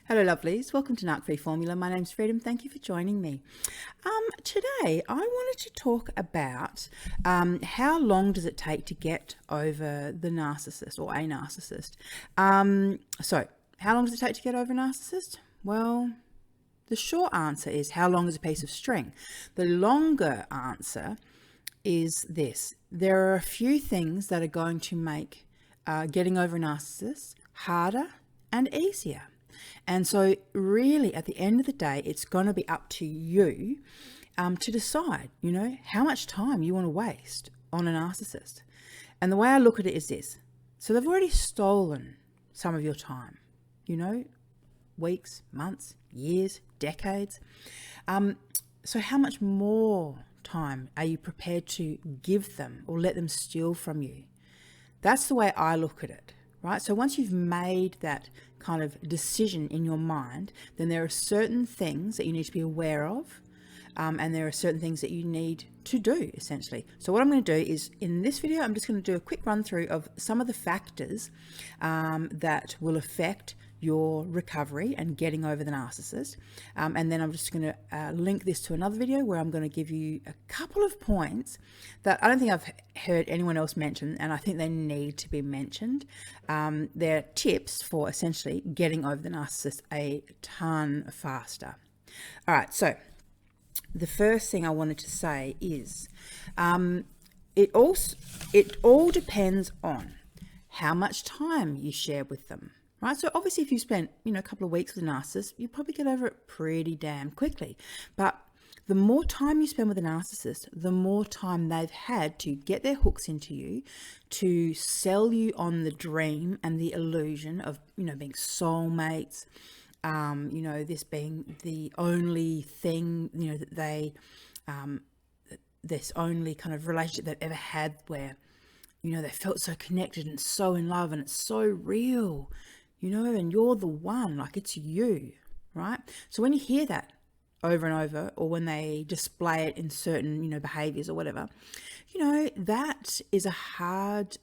Hello lovelies, welcome to Narc Free Formula. My name's Freedom, thank you for joining me. Today I wanted to talk about how long does it take to get over the narcissist or a narcissist. So how long does it take to get over a narcissist? Well, the short answer is how long is a piece of string? The longer answer is this. There are a few things that are going to make getting over a narcissist harder and easier. And so really at the end of the day, it's going to be up to you to decide, how much time you want to waste on a narcissist. And the way I look at it is this. So they've already stolen some of your time, weeks, months, years, decades. So how much more time are you prepared to give them or let them steal from you? That's the way I look at it, right? So once you've made that kind of decision in your mind, then there are certain things that you need to be aware of, and there are certain things that you need to do, essentially. So what I'm going to do is, in this video, I'm just going to do a quick run through of some of the factors that will affect your recovery and getting over the narcissist. And then I'm just going to link this to another video where I'm going to give you a couple of points that I don't think I've heard anyone else mention, and I think they need to be mentioned. They're tips for essentially getting over the narcissist a ton faster. All right, so the first thing I wanted to say is it all depends on how much time you share with them. Right, so obviously if you spent, a couple of weeks with a narcissist, you probably get over it pretty damn quickly. But the more time you spend with a narcissist, the more time they've had to get their hooks into you, to sell you on the dream and the illusion of, being soulmates, this being the only thing, that they, this only kind of relationship they've ever had where, they felt so connected and so in love and it's so real. And you're the one, like it's you, right? So when you hear that over and over, or when they display it in certain, behaviors or whatever, that is a hard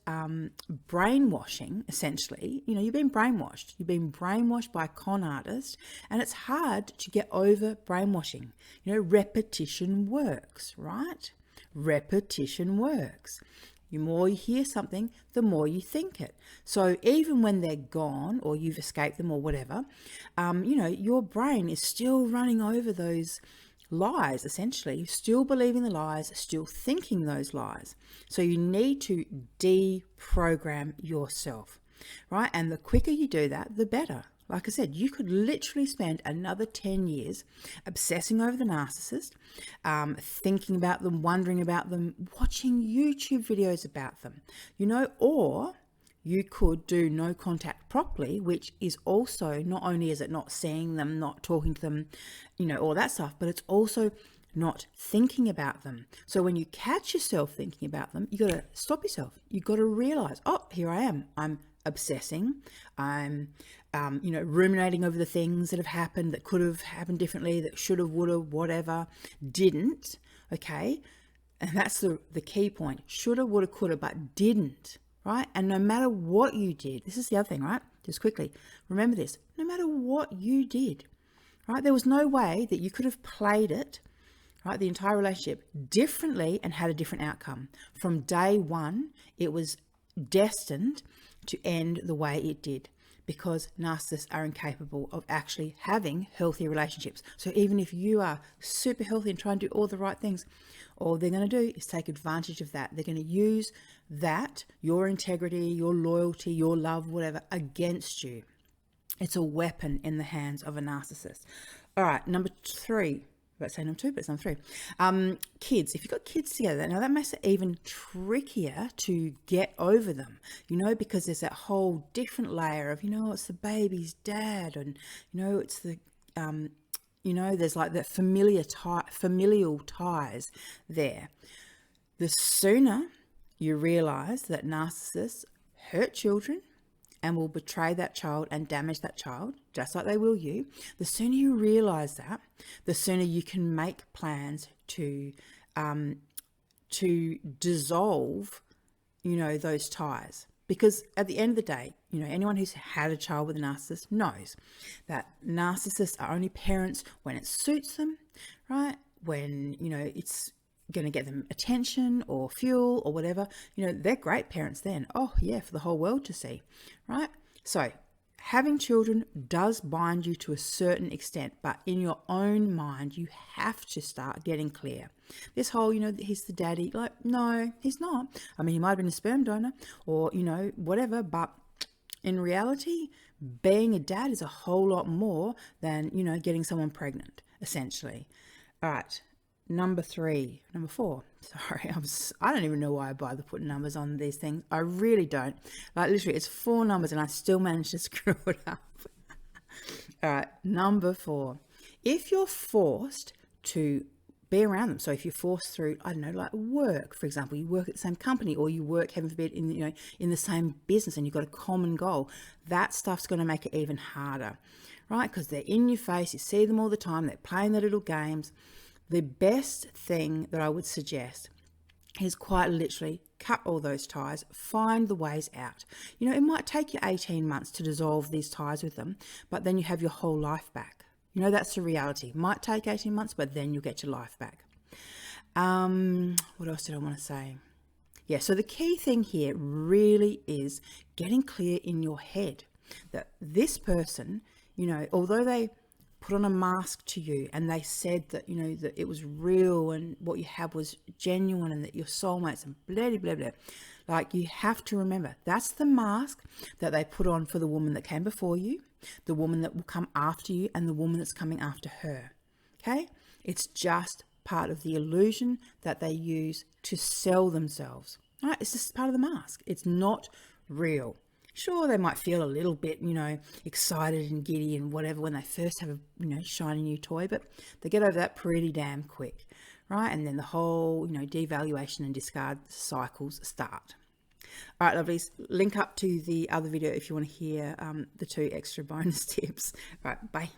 brainwashing, essentially. You've been brainwashed. You've been brainwashed by a con artist, and it's hard to get over brainwashing. Repetition works, right? Repetition works. The more you hear something, the more you think it. So even when they're gone or you've escaped them or whatever, your brain is still running over those lies, essentially, still believing the lies, still thinking those lies. So you need to deprogram yourself, right? And the quicker you do that, the better. Like I said, you could literally spend another 10 years obsessing over the narcissist, thinking about them, wondering about them, watching YouTube videos about them, or you could do no contact properly, which is also, not only is it not seeing them, not talking to them, all that stuff, but it's also not thinking about them. So when you catch yourself thinking about them, you got to stop yourself. You got to realize, oh, here I am. I'm obsessing. I'm ruminating over the things that have happened, that could have happened differently, that should have, would have, whatever, didn't. Okay. And that's the key point. Shoulda, woulda, coulda, but didn't. Right. And no matter what you did, this is the other thing, right? Just quickly, remember this, no matter what you did, right? There was no way that you could have played it, right, the entire relationship differently and had a different outcome. From day one, it was destined to end the way it did, because narcissists are incapable of actually having healthy relationships. So even if you are super healthy and trying to do all the right things, all they're going to do is take advantage of that. They're going to use that, your integrity, your loyalty, your love, whatever, against you. It's a weapon in the hands of a narcissist. All right, number 3. Let's say number 2, but it's number 3. Kids. If you've got kids together, now that makes it even trickier to get over them, because there's that whole different layer of, it's the baby's dad, and, it's the, there's like that familial ties there. The sooner you realize that narcissists hurt children and will betray that child and damage that child, just like they will you, the sooner you realize that, the sooner you can make plans to dissolve, those ties. Because at the end of the day, you know, anyone who's had a child with a narcissist knows that narcissists are only parents when it suits them, right? When, you know, it's going to get them attention or fuel or whatever, you know, they're great parents then. Oh yeah, for the whole world to see, right? So having children does bind you to a certain extent, but in your own mind, you have to start getting clear. This whole, you know, he's the daddy, like, no, he's not. I mean, he might have been a sperm donor or, you know, whatever, but in reality, being a dad is a whole lot more than, you know, getting someone pregnant, essentially. All right. Number 4. Sorry, I don't even know why I bother putting numbers on these things. I really don't. Like, literally, it's 4 numbers and I still managed to screw it up. All right, number 4. If you're forced to be around them, so if you're forced through, I don't know, like work, for example, you work at the same company or you work, heaven forbid, in, you know, in the same business and you've got a common goal, that stuff's going to make it even harder, right? Because they're in your face, you see them all the time, they're playing their little games. The best thing that I would suggest is quite literally cut all those ties, find the ways out. You know, it might take you 18 months to dissolve these ties with them, but then you have your whole life back. You know, that's the reality. It might take 18 months, but then you'll get your life back. What else did I want to say? Yeah, so the key thing here really is getting clear in your head that this person, you know, although they put on a mask to you and they said that, you know, that it was real and what you had was genuine and that you're soulmates and blah, blah, blah, blah. Like, you have to remember, that's the mask that they put on for the woman that came before you, the woman that will come after you, and the woman that's coming after her. Okay? It's just part of the illusion that they use to sell themselves. All right? It's just part of the mask. It's not real. Sure, they might feel a little bit, you know, excited and giddy and whatever when they first have a, you know, shiny new toy, but they get over that pretty damn quick, right? And then the whole, you know, devaluation and discard cycles start. All right, lovelies, link up to the other video if you want to hear the 2 extra bonus tips. All right, bye.